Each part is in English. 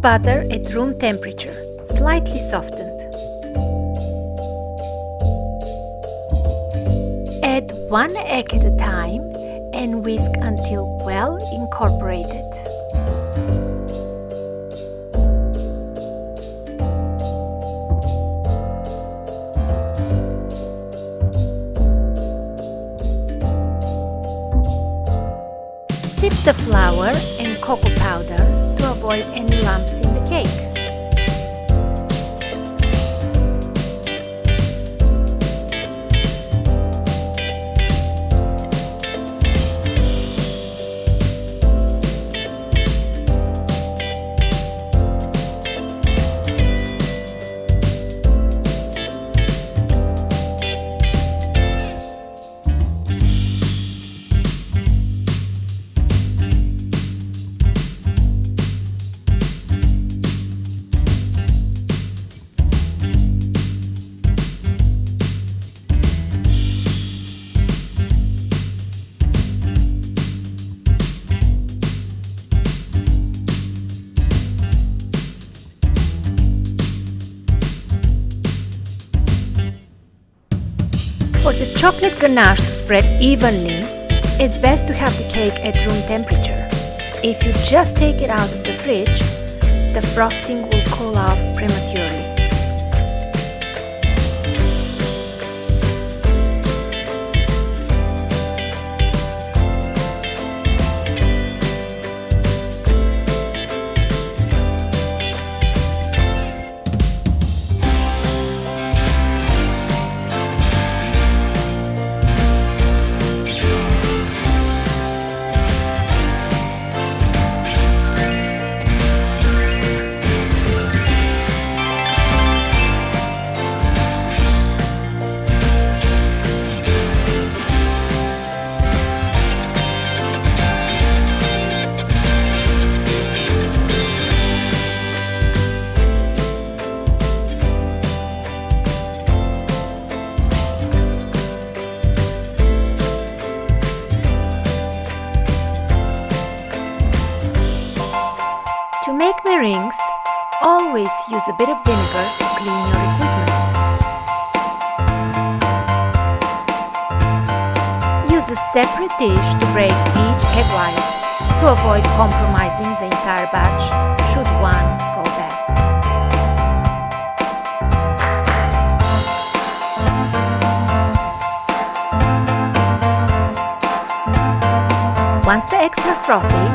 of butter at room temperature, slightly softened. Add 1 egg at a time and whisk until well incorporated. Sift the flour and cocoa powder to avoid any lumps in the cake. For the chocolate ganache to spread evenly, it's best to have the cake at room temperature. If you just take it out of the fridge, the frosting will cool off prematurely. To make meringues, always use a bit of vinegar to clean your equipment. Use a separate dish to break each egg white to avoid compromising the entire batch should one go bad. Once the eggs are frothy,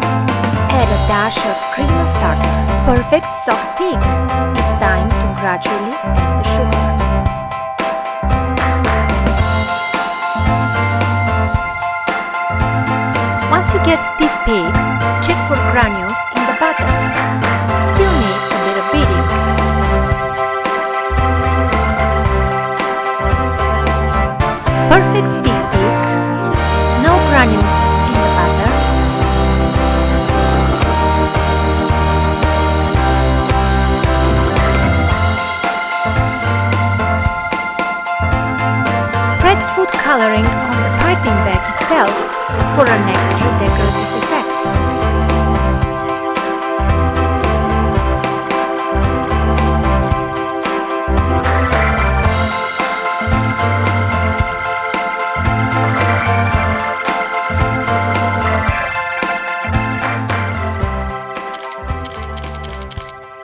add a dash of cream of tartar. Perfect soft peak. It's time to gradually add the sugar. Once you get stiff peaks, check for granules in the butter. Still needs a bit of beating. Perfect stiff peak. No granules in the butter. Spread food coloring on the piping bag itself for an extra decorative effect.